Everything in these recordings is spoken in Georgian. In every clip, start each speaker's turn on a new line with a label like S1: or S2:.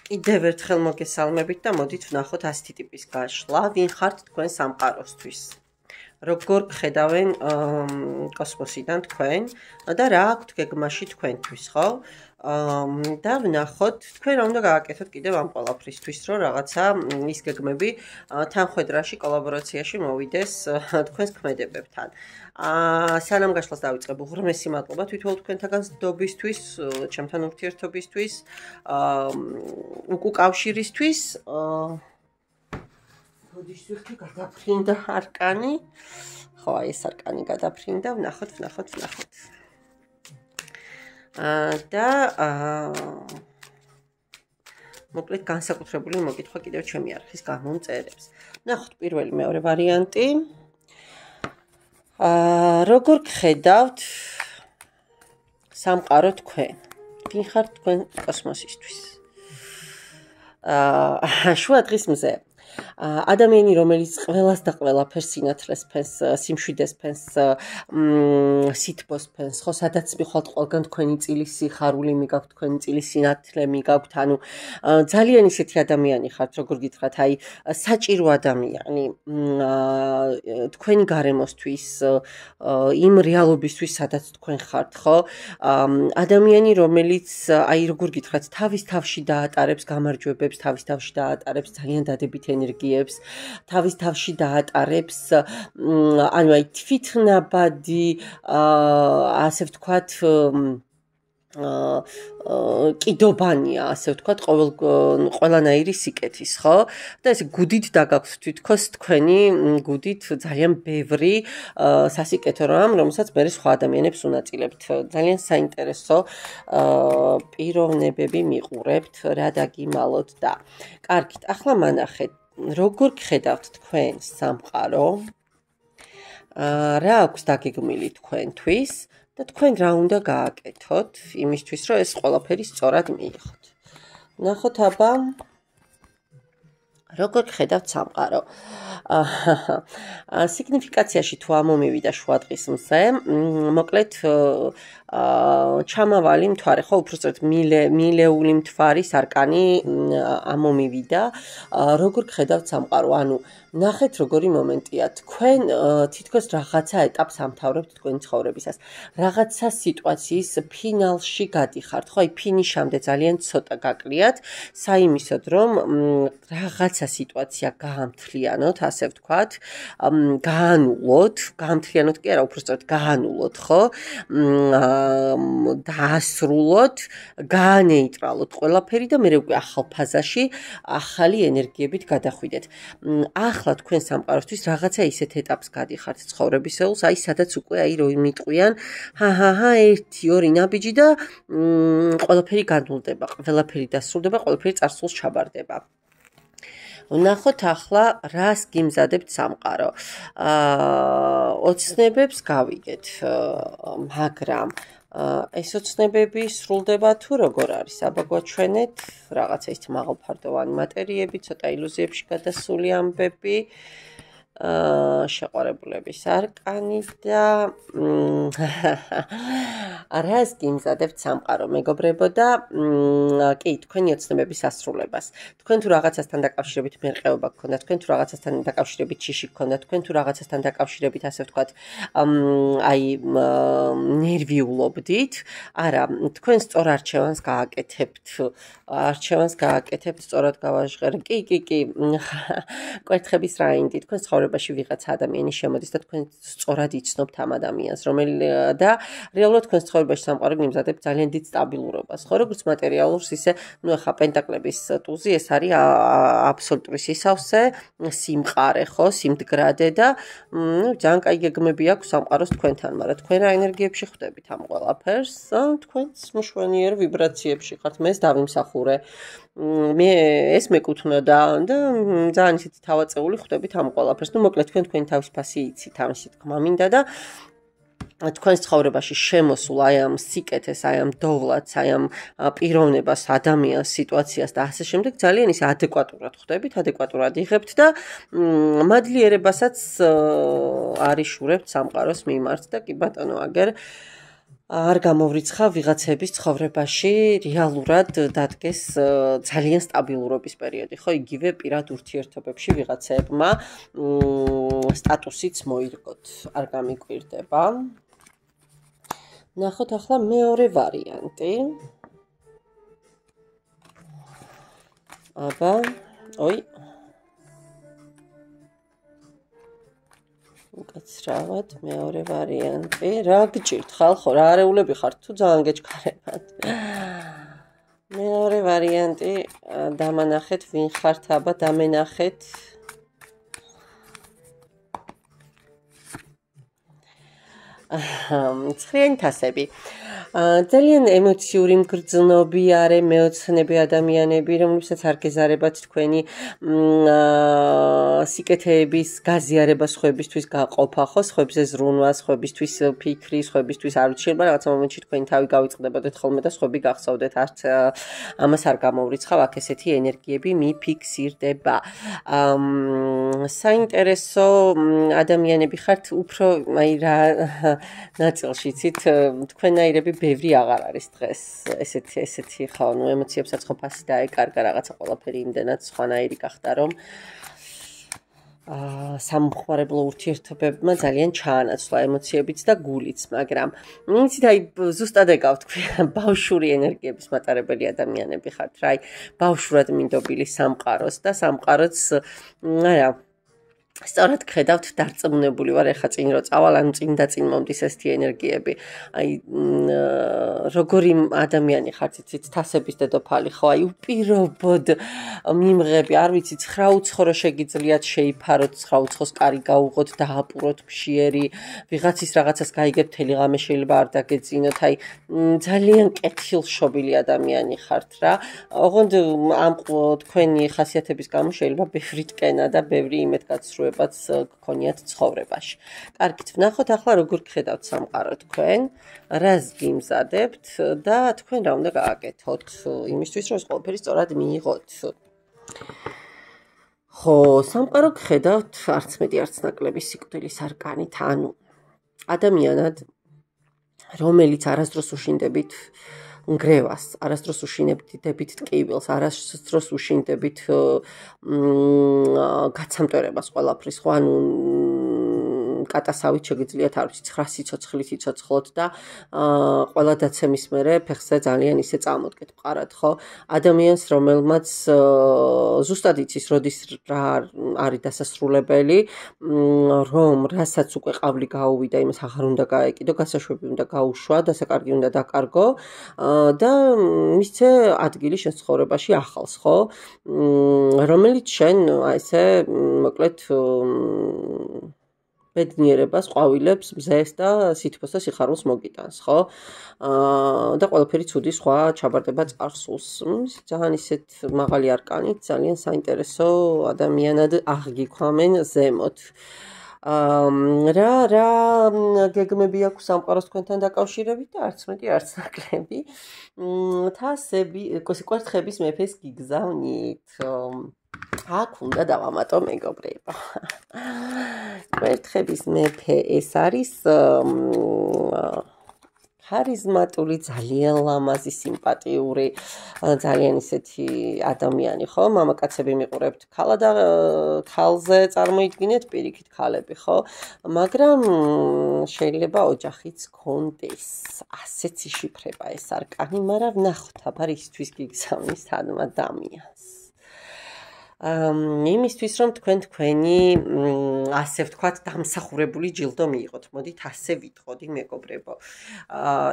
S1: კიდევ ერთხელ მოგესალმებით და მოდით ვნახოთ ასეთი ტიპის გაშლა, ვინ ხართ თქვენ სამყაროსთვის. როგორ გხედავენ კოსმოსიდან თქვენ და რა აქვთ გეგმაში თქვენთვის, ხო? და ვნახოთ თქვენ რა უნდა გააკეთოთ კიდევ ამ ყველაფრისთვის, რომ რაღაცა ის გეგმები თანხმედრაში კოლაბორაციაში მოვიდეს თქვენს ქმედებებთან. სანამ გაშლას დავიწყებ, უღრმესი მადლობა თვითონ თქვენთაგან სდობისთვის, ჩემთან ურთიერთობისთვის, უკავშირისთვის. როდის ვიხდი გადაფრინდა არკანი. ხო, აი ეს არკანი გადაფრინდა, ვნახოთ. და მოკლედ განსაკუთრებული მოკითხვა კიდევ ჩემი არხის გამომწერებს. ვნახოთ პირველი მეორე ვარიანტი. როგორ გხედავთ სამყარო თქვენ? ვინ ხართ თქვენ კოსმოსისთვის? შუა დღის მზე. ადამიანი, რომელიც ყველას და ყველაფერს სინათლეს ფენს, სიმშვიდეს ფენს, სითბოს ფენს, ხო, სადაც მიხვალთ ყველგან თქვენი წილის სიხარული მიგაქვთ, თქვენი წილის სინათლე მიგაქვთ, ანუ ძალიან ისეთი ადამიანი ხართ, როგორ გითხრათ, აი, საჭირო ადამიანი, თქვენი გარემოსთვის, იმ რეალობისთვის, სადაც თქვენ ხართ, ხო? ადამიანი, რომელიც, აი, როგორ გითხრათ, თავის თავში დაატარებს გამარჯვებებს, თავის თავში დაატარებს ძალიან დადებით ენერგიებს, თავის თავში დაატარებს, ანუ აი თვითნაბადი, ასე ვთქვათ, კიდობანია, ასე ვთქვათ, ყველანაირი სიკეთის, ხო? და ეს გუდით დაგაქვთ თვითქოს თქვენი გუდით ძალიან ბევრი სასიკეთო რამ, რომელსაც მე სხვა ადამიანებს უნაწილებთ. ძალიან საინტერესო პიროვნებები მიყურებთ, რა დაგიმალოთ და კარგით, ახლა მანახეთ, როგორ გხედავთ თქვენ სამყარო? რა აქვს დაგეგმილი თქვენთვის? და თქვენ რა უნდა გააკეთოთ იმისთვის, რომ ეს ყველაფერი სწორად მიიღოთ. ნახოთ აბა, როგორ გხედავთ სამყარო? სიგნიფიკაციაში თუ ამომივიდა შუა დღის მზე, მოკლედ ჩამავალი მთვარე, ხო, უბრალოდ მილეული მთვარის არკანი ამომივიდა. როგორ გხედავთ სამყარო? ანუ ნახეთ როგორი მომენტია. თქვენ თითქოს რაღაცა ეტაპს ამთავრებთ თქვენი ცხოვრებისას. რაღაცა სიტუაციის ფინალში გადიხართ, ხო, აი ფინიშამდე ძალიან ცოტა გაკლიათ, საიმისოდ რომ რაღაცა სიტუაცია გაამთლიანოთ, ასე ვთქვათ, გაანულოთ, გაამთლიანოთ კი არა, უბრალოდ გაანულოთ, ხო? დაასრულოთ, გაანეიტრალოთ ყველაფერი და მერე უკვე ახალ ფაზაში, ახალი ენერგიებით გადახვიდეთ. ახლა თქვენ სამყაროსთვის რაღაცა ისეთ ეტაპს გადიხართ ცხოვრებისეულს, აი სადაც უკვე აი რომ იმიტყვიან, ჰა, 1-2 ნაბიჯი და ყველაფერი განულდება, ყველაფერი დასრულდება, ყველაფერი წარსულს ჩაბარდება. ვნახოთ ახლა რას გიმზადებთ სამყარო. ოცნებებს გავიგეთ, მაგრამ ეს ოცნებები სრულდება თუ როგორ არის? აბა გვაჩვენეთ რაღაცა ის მაღალფარდოვანი მატერიები, ცოტა ილუზიებში გადასული ამბები, შეყვარებულების არკანი და რას გიმზადებთ სამყარო, მეგობრებო და კი, თქვენი ოცნებების ასრულებას. თქვენ თუ რაღაცასთან დაკავშირებით მერყეობა გქონდათ, თქვენ თუ რაღაცასთან დაკავშირებით შიში გქონდათ, თქვენ თუ რაღაცასთან დაკავშირებით, ასე ვთქვათ, აი ნერვიულობდით, არა, თქვენ სწორ არჩევანს გააკეთებთ, სწორად გავაჟღერ. კი, კვერთხების რაინდი, თქვენ ცხოვრებაში ვიღაცა ადამიანი შემოდის და თქვენ სწორად იცნობთ ამ ადამიანს, და რეალურად თქვენ ცხოვრებაში სამყარო გიმზადებთ ძალიან დიდ სტაბილურობას, ხო, როგორც მატერიალურს, ისე, ნუ ახლა პენტაკლების ტუზი, ეს არის აბსოლუტური სისავსე, სიმყარე, ხო, სიმდგრადე და ძალიან კაი გეგმები აქვს სამყაროს თქვენთან, მაგრამ თქვენ რა ენერგიებში ხვდებით ამ ყველაფერს? თქვენს მშვენიერ ვიბრაციებში ხართ, მე ეს დავიმსახურე. მე ეს მეკუთვნოდა და ძალიან ისეთი თავაწეული ხვდებით ამ ყველაფერს. ნუ მოკლედ თქვენი თავისფასი იცით, ამის თქმა მინდა და თქვენს ცხოვრებაში შემოსულ აი ამ სიკეთეს, აი ამ დოვლას, აი ამ პიროვნებას, ადამიანს, სიტუაციას და ასე შემდეგ ძალიან ისე ადეკვატურად ხვდებით, ადეკვატურად იღებთ და მადლიერებასაც არიშურებთ სამყაროს მიმართ და კი ბატონო, აგერ არ გამოვრიცხა ვიღაცების ცხოვრებაში რეალურად დადგეს ძალიან სტაბილურობის პერიოდი, ხო, იგივე პირად ურთიერთობებში ვიღაცებმა სტატუსიც მოირგოთ, არ გამიკვირდება. ნახოთ ახლა მეორე ვარიანტი. აბა, ой. უკაცრავად მეორე ვარიანტი. რა გჭირთ ხალხო, რა არეულები ხართ თუ ძალიან გეჩქარებათ. მეორე ვარიანტი დამანახეთ ვინ ხართ, აბა დამენახეთ. ცხრიანი თასები. ძალიან ემოციური მგრძნობი არე მეოცნები ადამიანები, რომლებსაც არ გეზარებათ თქვენი სიკეთეების გაზიარება სხვებისთვის გაყოფა, ხო, სხვებზე ზრუნვა, სხვებისთვის ფიქრი, სხვებისთვის არ ვიცი, რაღაცა მომენტში თქვენი თავი გავიწყდებოდეთ ხოლმე და სხვები გახსოვდეთ, არც ამას არ გამოვრიცხავ, აქ ესეთი ენერგიები მიფიქსირდება. საინტერესო ადამიანები ხართ, უფრო აი რა ნაწილში იცით თქვენაირები ბევრი აღარ არის დღეს ესეთი ხო ნუ ემოციებსაც ხო ფასი დაეკარგა რაღაცა ყველაფერი იმდენად სხვანაირი გახდა რომ სამხმარებლო ურთიერთობებმა ძალიან ჩაანაცვლა ემოციებიც და გულიც მაგრამ იცით აი ზუსტად ეგავ თქვი ბავშვური ენერგიების მატარებელი ადამიანები ხართ რა აი ბავშვურად მინდობილი სამყაროს და სამყაროც არა სწორად ხედავთ დარწმუნებული ვარ ეხა წინ რო წავალ ან წინ და წინ მომდის ესეთი ენერგიები აი როგორი ადამიანი ხართ იცით თასების დედოფალი ხო აი უპირობოდ მიმღები არ ვიცი 9 უცხო შეგიძლიათ შეიფაროთ 9 უცხოს კარი გაუღოთ დააპუროთ მშიერი ვიღაცის რაღაცას გაიგებთ თელი ღამე შეიძლება არ დაგეწინოთ აი ძალიან კეთილშობილი ადამიანი ხართ რა ოღონდ ამ თქვენი ხასიათების გამო შეიძლება ბევრი ტკენა და ბევრი იმედგაცრუება გქონიათ ცხოვრებაში. კარგით, ვნახოთ ახლა როგორ გხედავთ სამყარო თქვენ, რას გიმზადებთ და თქვენ რა უნდა გააკეთოთ იმისთვის, რომ ეს ყველაფერი სწორად მიიღოთ. ხო, სამყარო გხედავთ არც მეტი არც ნაკლები სიკვდილის არკანით, ანუ ადამიანად, რომელიც არასდროს უშინდებით ნგრევას, არასდროს უშინდებით ტკივილს, არასდროს უშინდებით გაცამტვერებას ყველაფრის, ხო, ანუ კატასავით შეგიძლიათ არ ვიცი 9 სიცოცხლით იცოცხლოთ და ყველა დაცემის მერე ფეხზე ძალიან ისე წამოდგეთ მყარად, ხო? ადამიანს, რომელმაც ზუსტად იცის, როდის რა არის დასასრულებელი, რომ რასაც უკვე ყავლი გაუვიდა, იმას აღარ უნდა გაეკიდო, გასაშვები უნდა გაუშვა, დასაკარგი უნდა დაკარგო და მისცე ადგილი შენ ცხოვრებაში ახალს, ხო? რომელიც შენ აი ესე მოკლედ ბედნიერებას, ყვავილებს, მზეს და სითბოს და სიხარულს მოგიტანს, ხო? და ყველაფერი ცუდი სხვა ჩაბარდება წარსულს. ძალიან ისეთ მაღალი არკანით, ძალიან საინტერესო ადამიანად აღგიქვამენ ზემოთ. რა გეგმები აქვს სამყაროს თქვენთან დაკავშირებით და არც მეტი არც ნაკლები. თასები, კვერთხების მეფეს გიგზავნით. აქ უნდა დავამატო მეგობრებო. კვერთხების მეფე ეს არის ხარიზმატული, ძალიან ლამაზი, სიმპათიური, ძალიან ისეთი ადამიანი, ხო? მამაკაცები მიყურებთ ქალზე წარმოიდგინეთ პირიქით ქალები, ხო? მაგრამ შეიძლება ოჯახიც გქონდეს. ასეც იშიფრება ეს არკანი, მაგრამ ვნახოთ, აბა რისთვის გიგზავნის თან ადამიანს. იმისთვის რომ თქვენი ასე ვთქვათ დამსახურებული ჯილდო მიიღოთ. მოდით ასე ვიტყოდი მეგობრებო.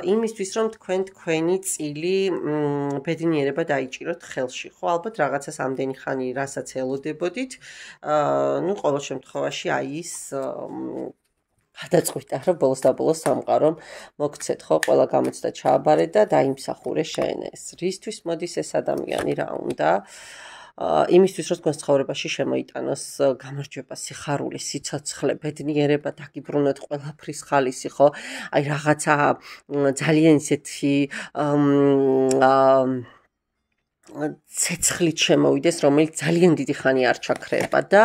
S1: იმისთვის რომ თქვენი წილი ბედნიერება დაიჭიროთ ხელში. ხო, ალბათ რაღაცას ამდენი ხანი რასაც ელოდებოდით. ნუ ყოველ შემთხვევაში აი ის გადაწყვიტა რომ ბოლოს და ბოლოს სამყარომ მოგცეთ, ხო, ყველა გამოცდა ჩააბარე და დაიმსახურე შენ ეს. რისთვის მოდის ეს ადამიანი რა უნდა? იმისთვის რომ თქვენ ცხოვრებაში შემოიტანოს გამარჯვება, სიხარული, სიცოცხლე, ბედნიერება, დაგიბრუნოთ ყველაფრის ხალისი, ხო? აი რაღაცა ძალიან ისეთი ცეცხლით შემოვიდეს, რომელიც ძალიან დიდი ხანი არ ჩაქრება და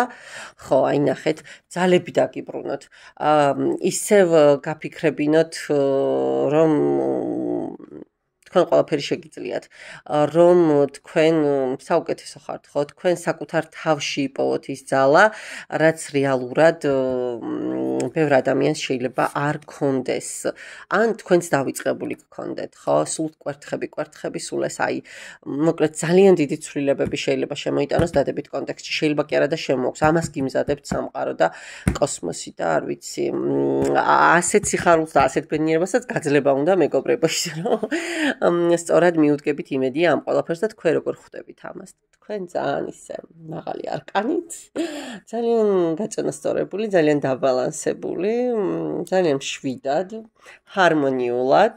S1: ხო, აი ნახეთ, ძალები დაგიბრუნოთ. ისევ გაფიქრებინოთ, რომ თქვენ ყველაფერი შეგიძლიათ, რომ თქვენ საუკეთესო ხართ, ხო? თქვენ საკუთარ თავში იპოვოთ ის ძალა, რაც რეალურად ბევრ ადამიანს შეიძლება არ გქონდეს. ან თქვენც დავიწყებული გქონდეთ, ხო? სულ კვერთხები, სულ ეს აი, მოკლედ ძალიან დიდი ცვლილებები შეიძლება შემოიტანოს დადებით კონტექსტში, შეიძლება კი არა და შემოაქვს. ამას გიმზადებთ სამყარო და კოსმოსი და არ ვიცი, ასეთ სიხარულს და ასეთ ბედნიერებასაც გაძლება უნდა მეგობრებოში, რომ სწორად მიუდგებით იმედია ამ ყველაფერს და თქვენ როგორ ხვდებით ამას. თქვენ ძალიან ისე მაღალი არკანით, ძალიან გაწონასწორებული, ძალიან დაბალანსებული, ძალიან მშვიდად, ჰარმონიულად.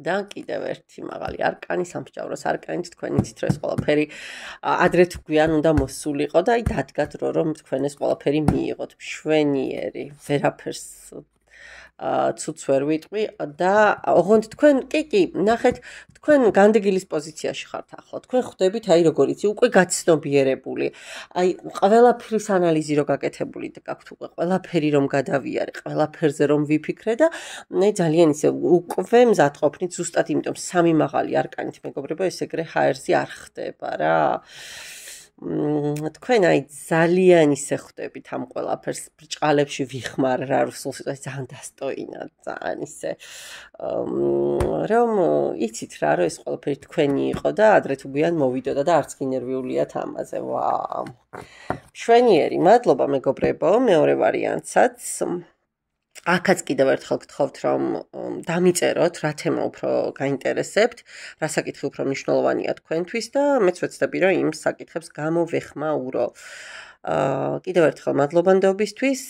S1: და კიდევ ერთი მაღალი არკანი, სამსჯავროს არკანით, თქვენ იცით რომ ეს ყველაფერი ადრე თუ გვიან უნდა მოსულიყო და აი დადგათ რომ თქვენ ეს ყველაფერი მიიღოთ. მშვენიერი, ვერაფერს ცუც ვერ ვიტყვი და ოღონდ თქვენ კი, ნახეთ, თქვენ განდეგილის პოზიციაში ხართ ახლა. თქვენ ხვდებით აი როგორ იცი, უკვე გაცნობიერებული. აი ყველაფრის ანალიზი რო გაკეთებული და გაქვთ უკვე ყველაფერი რომ გადავიარე, ყველაფერზე რომ ვიფიქრე და აი ძალიან ისე უკვე მზად ყოფნით ზუსტად იმიტომ სამი მაღალი არკანით მეგობრებო, ეს ეგრე ჰაერზე არ ხდება რა. თქვენ აი ძალიან ისე ხვდებით ამ ყველაფერს ბრჭყალებში ვიხმარ რა რუსულ სიტყვაში ძალიან დასტოინა ძალიან ისე რომ იცით რა რომ ეს ყველაფერი თქვენი იყო და ადრე თუ გვიან მოვიდოდა და არც კი ნერვიულიათ ამაზე ვაუ მშვენიერი მადლობა მეგობრებო მეორე ვარიანტსაც აქაც კიდევ ერთხელ გთხოვთ რომ დამიწეროთ რა თემა უფრო გაინტერესებთ, რა საკითხი უფრო მნიშვნელოვანია თქვენთვის და მეც ვეცდები რომ იმ საკითხებს გამოვეხმაურო. კიდევ ერთხელ მადლობა ნდობისთვის.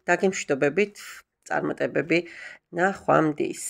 S1: დაგემშვიდობებით, წარმატებები, ნახვამდის.